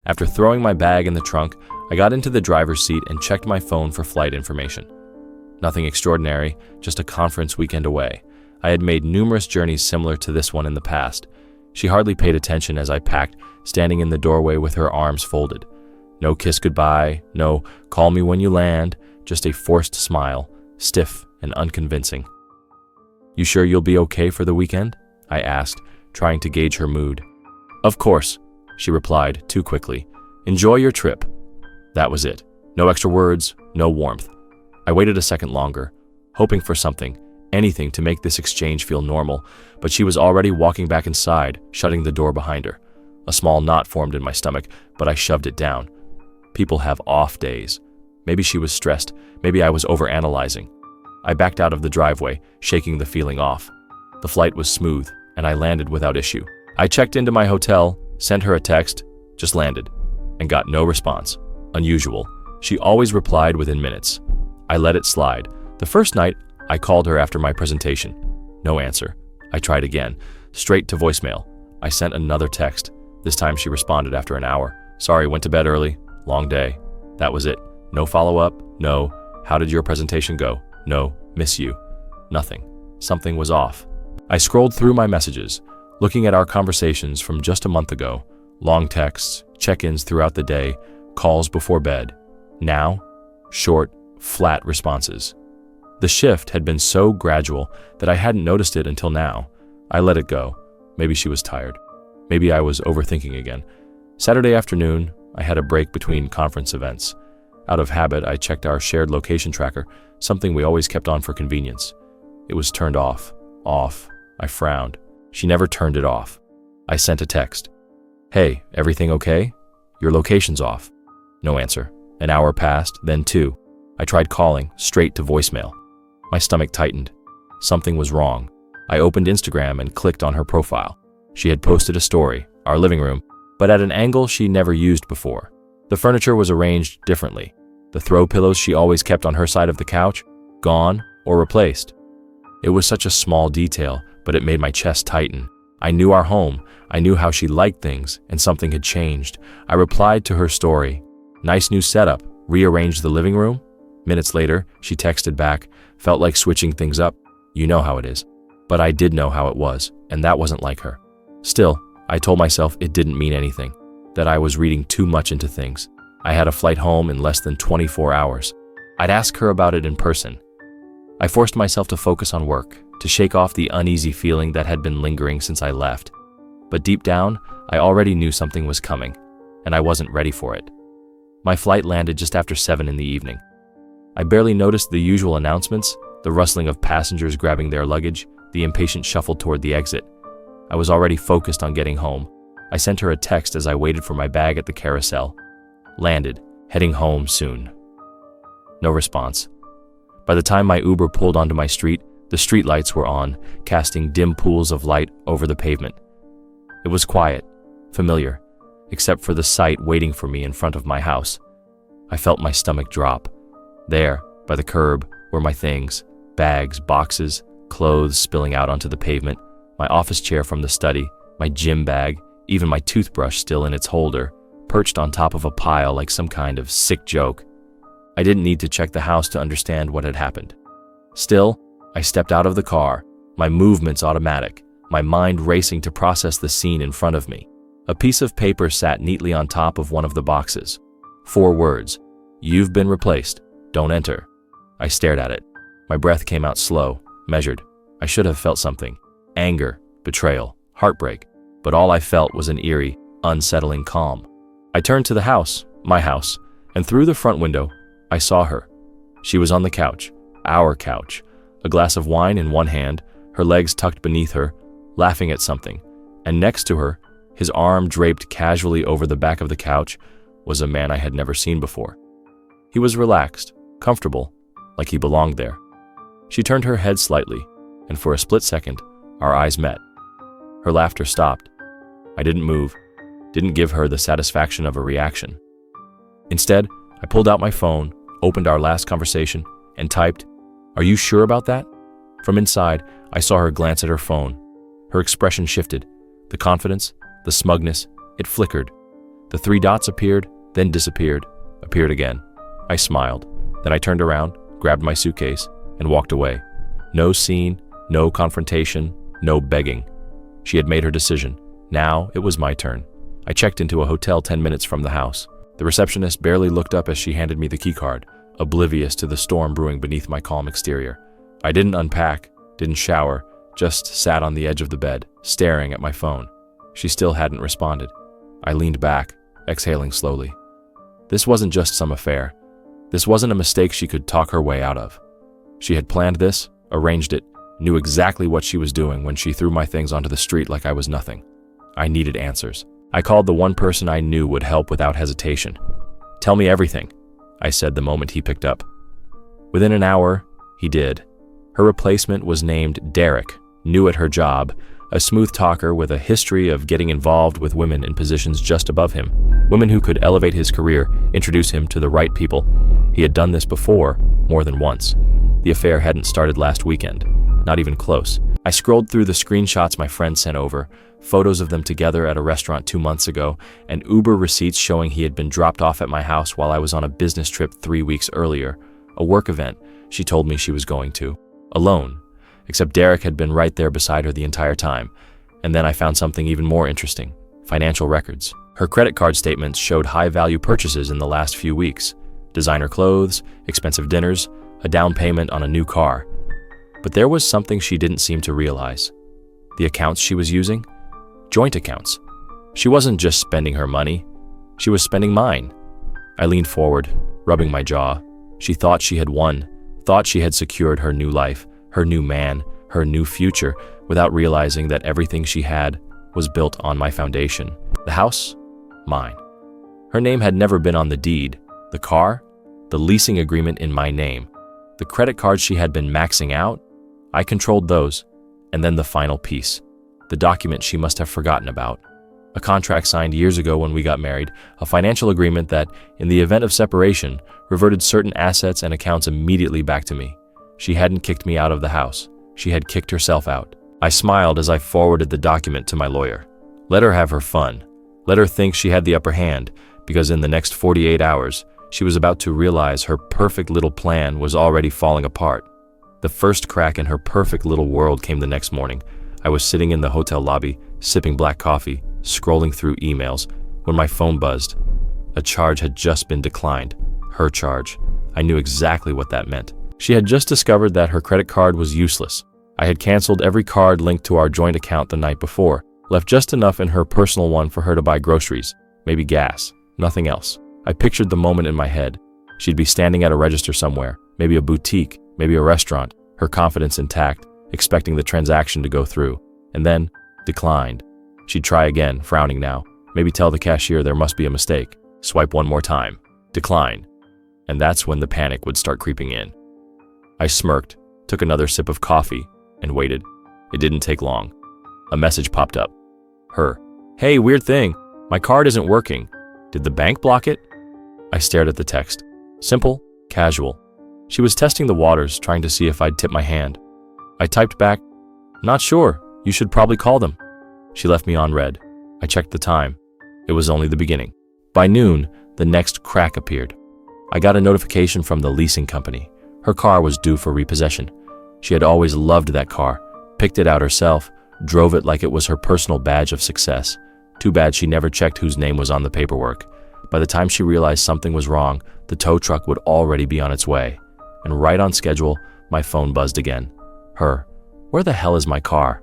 After throwing my bag in the trunk, I got into the driver's seat and checked my phone for flight information. Nothing extraordinary, just a conference weekend away. I had made numerous journeys similar to this one in the past. She hardly paid attention as I packed, standing in the doorway with her arms folded. No kiss goodbye, no call me when you land, just a forced smile, stiff and unconvincing. "You sure you'll be okay for the weekend?" I asked, trying to gauge her mood. "Of course," she replied too quickly. "Enjoy your trip." That was it. No extra words, no warmth. I waited a second longer, hoping for something, anything to make this exchange feel normal, but she was already walking back inside, shutting the door behind her. A small knot formed in my stomach, but I shoved it down. People have off days. Maybe she was stressed, maybe I was overanalyzing. I backed out of the driveway, shaking the feeling off. The flight was smooth, and I landed without issue. I checked into my hotel, sent her a text, just landed, and got no response. Unusual. She always replied within minutes. I let it slide. The first night, I called her after my presentation. No answer. I tried again, straight to voicemail. I sent another text. This time she responded after an hour. "Sorry, went to bed early. Long day." That was it. No follow-up, no, "How did your presentation go?" No, "Miss you." Nothing. Something was off. I scrolled through my messages, looking at our conversations from just a month ago. Long texts, check-ins throughout the day, calls before bed. Now, short, flat responses. The shift had been so gradual that I hadn't noticed it until now. I let it go. Maybe she was tired. Maybe I was overthinking again. Saturday afternoon, I had a break between conference events. Out of habit, I checked our shared location tracker, something we always kept on for convenience. It was turned off. Off. I frowned. She never turned it off. I sent a text. "Hey, everything okay? Your location's off." No answer. An hour passed, then 2. I tried calling, straight to voicemail. My stomach tightened. Something was wrong. I opened Instagram and clicked on her profile. She had posted a story, our living room, but at an angle she never used before. The furniture was arranged differently. The throw pillows she always kept on her side of the couch, gone or replaced. It was such a small detail, but it made my chest tighten. I knew our home. I knew how she liked things, and something had changed. I replied to her story. "Nice new setup. Rearranged the living room?" Minutes later, she texted back, "Felt like switching things up. You know how it is." But I did know how it was, and that wasn't like her. Still, I told myself it didn't mean anything, that I was reading too much into things. I had a flight home in less than 24 hours. I'd ask her about it in person. I forced myself to focus on work, to shake off the uneasy feeling that had been lingering since I left. But deep down, I already knew something was coming, and I wasn't ready for it. My flight landed just after 7 in the evening. I barely noticed the usual announcements, the rustling of passengers grabbing their luggage, the impatient shuffle toward the exit. I was already focused on getting home. I sent her a text as I waited for my bag at the carousel. Landed, heading home soon. No response. By the time my Uber pulled onto my street, the streetlights were on, casting dim pools of light over the pavement. It was quiet, familiar, except for the sight waiting for me in front of my house. I felt my stomach drop. There, by the curb, were my things, bags, boxes, clothes spilling out onto the pavement, my office chair from the study, my gym bag, even my toothbrush still in its holder, perched on top of a pile like some kind of sick joke. I didn't need to check the house to understand what had happened. Still, I stepped out of the car, my movements automatic, my mind racing to process the scene in front of me. A piece of paper sat neatly on top of one of the boxes. 4 words, "You've been replaced. Don't enter." I stared at it. My breath came out slow, measured. I should have felt something. Anger, betrayal, heartbreak. But all I felt was an eerie, unsettling calm. I turned to the house, my house, and through the front window, I saw her. She was on the couch, our couch, a glass of wine in one hand, her legs tucked beneath her, laughing at something. And next to her, his arm draped casually over the back of the couch, was a man I had never seen before. He was relaxed, comfortable, like he belonged there. She turned her head slightly, and for a split second, our eyes met. Her laughter stopped. I didn't move, didn't give her the satisfaction of a reaction. Instead, I pulled out my phone, opened our last conversation, and typed, "Are you sure about that?" From inside, I saw her glance at her phone. Her expression shifted. The confidence, the smugness, it flickered. The three dots appeared, then disappeared, appeared again. I smiled. Then I turned around, grabbed my suitcase, and walked away. No scene, no confrontation, no begging. She had made her decision. Now it was my turn. I checked into a hotel 10 minutes from the house. The receptionist barely looked up as she handed me the keycard, oblivious to the storm brewing beneath my calm exterior. I didn't unpack, didn't shower, just sat on the edge of the bed, staring at my phone. She still hadn't responded. I leaned back, exhaling slowly. This wasn't just some affair. This wasn't a mistake she could talk her way out of. She had planned this, arranged it, knew exactly what she was doing when she threw my things onto the street like I was nothing. I needed answers. I called the one person I knew would help without hesitation. "Tell me everything," I said the moment he picked up. Within an hour, he did. Her replacement was named Derek, new at her job, a smooth talker with a history of getting involved with women in positions just above him, women who could elevate his career, introduce him to the right people. He had done this before, more than once. The affair hadn't started last weekend, not even close. I scrolled through the screenshots my friend sent over, photos of them together at a restaurant 2 months ago, and Uber receipts showing he had been dropped off at my house while I was on a business trip 3 weeks earlier, a work event she told me she was going to, alone. Except Derek had been right there beside her the entire time. And then I found something even more interesting: financial records. Her credit card statements showed high-value purchases in the last few weeks: designer clothes, expensive dinners, a down payment on a new car. But there was something she didn't seem to realize. The accounts she was using? Joint accounts. She wasn't just spending her money. She was spending mine. I leaned forward, rubbing my jaw. She thought she had won, thought she had secured her new life, her new man, her new future, without realizing that everything she had was built on my foundation. The house? Mine. Her name had never been on the deed. The car? The leasing agreement in my name. The credit cards she had been maxing out? I controlled those. And then the final piece. The document she must have forgotten about. A contract signed years ago when we got married, a financial agreement that, in the event of separation, reverted certain assets and accounts immediately back to me. She hadn't kicked me out of the house. She had kicked herself out. I smiled as I forwarded the document to my lawyer. Let her have her fun. Let her think she had the upper hand, because in the next 48 hours, she was about to realize her perfect little plan was already falling apart. The first crack in her perfect little world came the next morning. I was sitting in the hotel lobby, sipping black coffee, scrolling through emails, when my phone buzzed. A charge had just been declined. Her charge. I knew exactly what that meant. She had just discovered that her credit card was useless. I had canceled every card linked to our joint account the night before, left just enough in her personal one for her to buy groceries, maybe gas, nothing else. I pictured the moment in my head. She'd be standing at a register somewhere, maybe a boutique, maybe a restaurant, her confidence intact, expecting the transaction to go through, and then declined. She'd try again, frowning now, maybe tell the cashier there must be a mistake, swipe one more time, decline. And that's when the panic would start creeping in. I smirked, took another sip of coffee, and waited. It didn't take long. A message popped up. Her. "Hey, weird thing. My card isn't working. Did the bank block it?" I stared at the text. Simple, casual. She was testing the waters, trying to see if I'd tip my hand. I typed back, "Not sure. You should probably call them." She left me on read. I checked the time. It was only the beginning. By noon, the next crack appeared. I got a notification from the leasing company. Her car was due for repossession. She had always loved that car, picked it out herself, drove it like it was her personal badge of success. Too bad she never checked whose name was on the paperwork. By the time she realized something was wrong, the tow truck would already be on its way. And right on schedule, my phone buzzed again. Her. Where the hell is my car?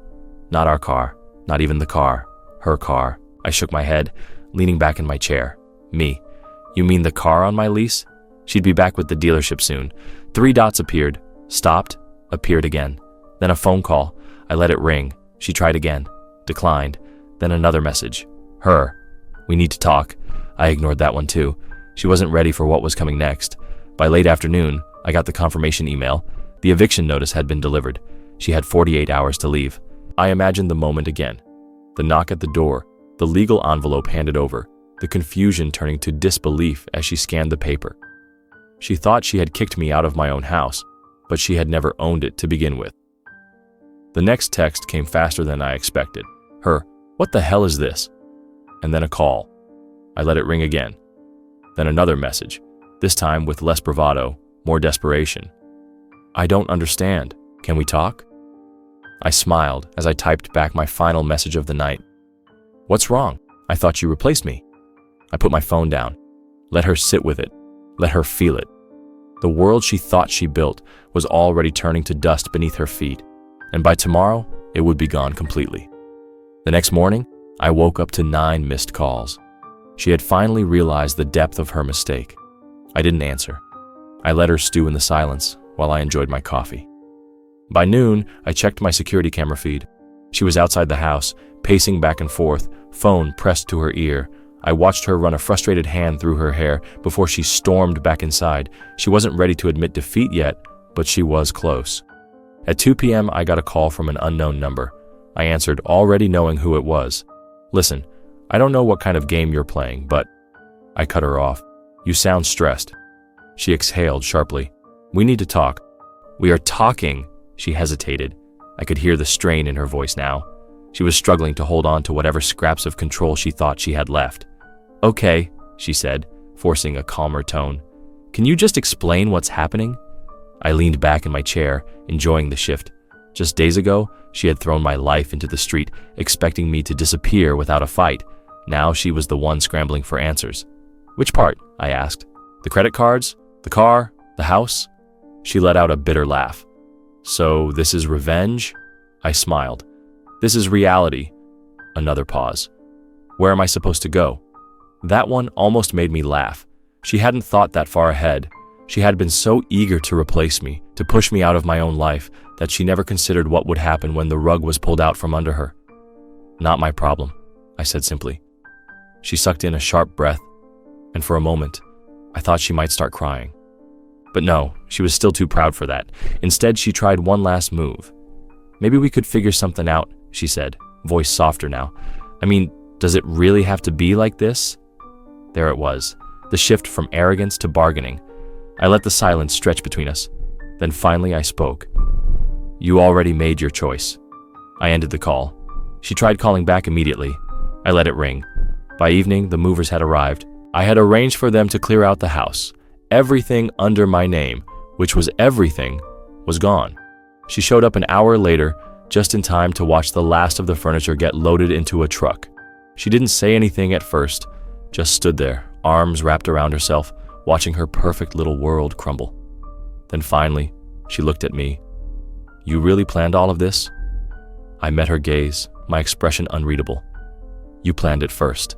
Not our car. Not even the car. Her car. I shook my head, leaning back in my chair. Me. You mean the car on my lease? She'd be back with the dealership soon. 3 dots appeared, stopped, appeared again. Then a phone call. I let it ring. She tried again, declined. Then another message. Her. We need to talk. I ignored that one too. She wasn't ready for what was coming next. By late afternoon, I got the confirmation email. The eviction notice had been delivered. She had 48 hours to leave. I imagined the moment again. The knock at the door, the legal envelope handed over, the confusion turning to disbelief as she scanned the paper. She thought she had kicked me out of my own house, but she had never owned it to begin with. The next text came faster than I expected. Her, what the hell is this? And then a call. I let it ring again. Then another message, this time with less bravado, more desperation. I don't understand. Can we talk? I smiled as I typed back my final message of the night. What's wrong? I thought you replaced me. I put my phone down. Let her sit with it. Let her feel it. The world she thought she built was already turning to dust beneath her feet, and by tomorrow, it would be gone completely. The next morning, I woke up to 9 missed calls. She had finally realized the depth of her mistake. I didn't answer. I let her stew in the silence while I enjoyed my coffee. By noon, I checked my security camera feed. She was outside the house, pacing back and forth, phone pressed to her ear. I watched her run a frustrated hand through her hair before she stormed back inside. She wasn't ready to admit defeat yet, but she was close. At 2 p.m., I got a call from an unknown number. I answered, already knowing who it was. Listen, I don't know what kind of game you're playing, but... I cut her off. You sound stressed. She exhaled sharply. We need to talk. We are talking. She hesitated. I could hear the strain in her voice now. She was struggling to hold on to whatever scraps of control she thought she had left. Okay, she said, forcing a calmer tone. Can you just explain what's happening? I leaned back in my chair, enjoying the shift. Just days ago, she had thrown my life into the street, expecting me to disappear without a fight. Now she was the one scrambling for answers. Which part? I asked. The credit cards? The car? The house? She let out a bitter laugh. So this is revenge? I smiled. This is reality. Another pause. Where am I supposed to go? That one almost made me laugh. She hadn't thought that far ahead. She had been so eager to replace me, to push me out of my own life, that she never considered what would happen when the rug was pulled out from under her. Not my problem, I said simply. She sucked in a sharp breath, and for a moment, I thought she might start crying. But no, she was still too proud for that. Instead, she tried one last move. Maybe we could figure something out, she said, voice softer now. I mean, does it really have to be like this? There it was, the shift from arrogance to bargaining. I let the silence stretch between us. Then finally I spoke. You already made your choice. I ended the call. She tried calling back immediately. I let it ring. By evening, the movers had arrived. I had arranged for them to clear out the house. Everything under my name, which was everything, was gone. She showed up an hour later, just in time to watch the last of the furniture get loaded into a truck. She didn't say anything at first, just stood there, arms wrapped around herself, watching her perfect little world crumble. Then finally, she looked at me. You really planned all of this? I met her gaze, my expression unreadable. You planned it first.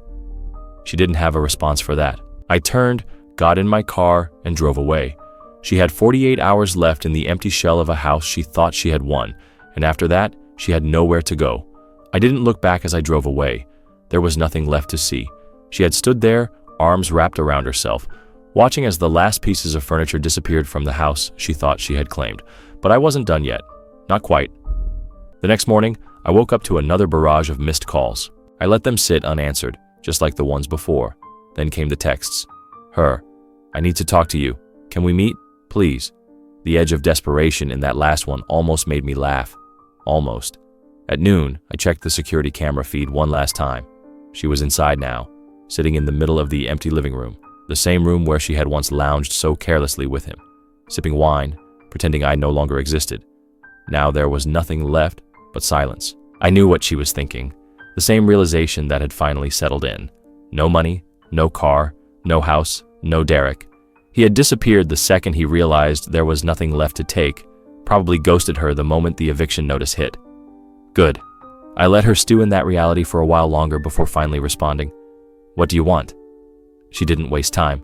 She didn't have a response for that. I turned, got in my car, and drove away. She had 48 hours left in the empty shell of a house she thought she had won, and after that, she had nowhere to go. I didn't look back as I drove away. There was nothing left to see. She had stood there, arms wrapped around herself, watching as the last pieces of furniture disappeared from the house she thought she had claimed. But I wasn't done yet. Not quite. The next morning, I woke up to another barrage of missed calls. I let them sit unanswered, just like the ones before. Then came the texts. Her. I need to talk to you. Can we meet? Please. The edge of desperation in that last one almost made me laugh. Almost. At noon, I checked the security camera feed one last time. She was inside now, sitting in the middle of the empty living room, the same room where she had once lounged so carelessly with him, sipping wine, pretending I no longer existed. Now there was nothing left but silence. I knew what she was thinking, the same realization that had finally settled in. No money, no car, no house, no Derek. He had disappeared the second he realized there was nothing left to take, probably ghosted her the moment the eviction notice hit. Good. I let her stew in that reality for a while longer before finally responding. What do you want? She didn't waste time.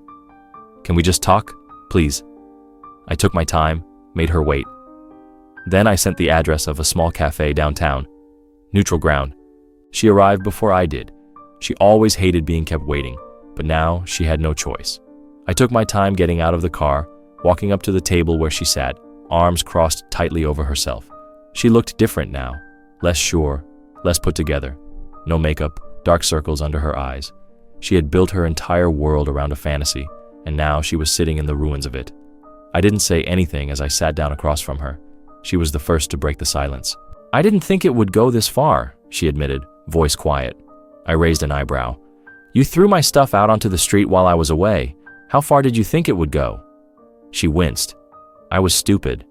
Can we just talk? Please. I took my time, made her wait. Then I sent the address of a small cafe downtown. Neutral ground. She arrived before I did. She always hated being kept waiting, but now she had no choice. I took my time getting out of the car, walking up to the table where she sat, arms crossed tightly over herself. She looked different now, less sure, less put together. No makeup, dark circles under her eyes. She had built her entire world around a fantasy, and now she was sitting in the ruins of it. I didn't say anything as I sat down across from her. She was the first to break the silence. I didn't think it would go this far, she admitted, voice quiet. I raised an eyebrow. You threw my stuff out onto the street while I was away. How far did you think it would go? She winced. I was stupid.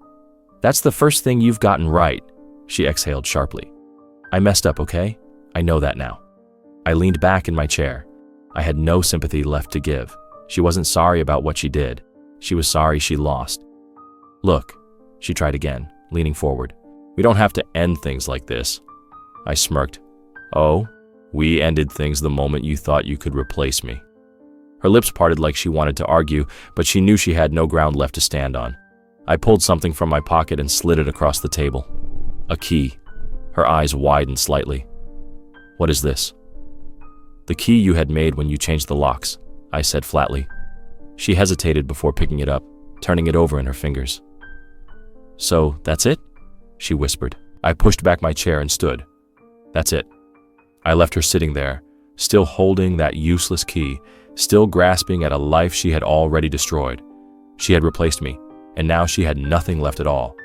That's the first thing you've gotten right, she exhaled sharply. I messed up, okay? I know that now. I leaned back in my chair. I had no sympathy left to give. She wasn't sorry about what she did. She was sorry she lost. Look, she tried again, leaning forward. We don't have to end things like this. I smirked. Oh, we ended things the moment you thought you could replace me. Her lips parted like she wanted to argue, but she knew she had no ground left to stand on. I pulled something from my pocket and slid it across the table. A key. Her eyes widened slightly. What is this? The key you had made when you changed the locks, I said flatly. She hesitated before picking it up, turning it over in her fingers. So, that's it? She whispered. I pushed back my chair and stood. That's it. I left her sitting there, still holding that useless key, still grasping at a life she had already destroyed. She had replaced me, and now she had nothing left at all.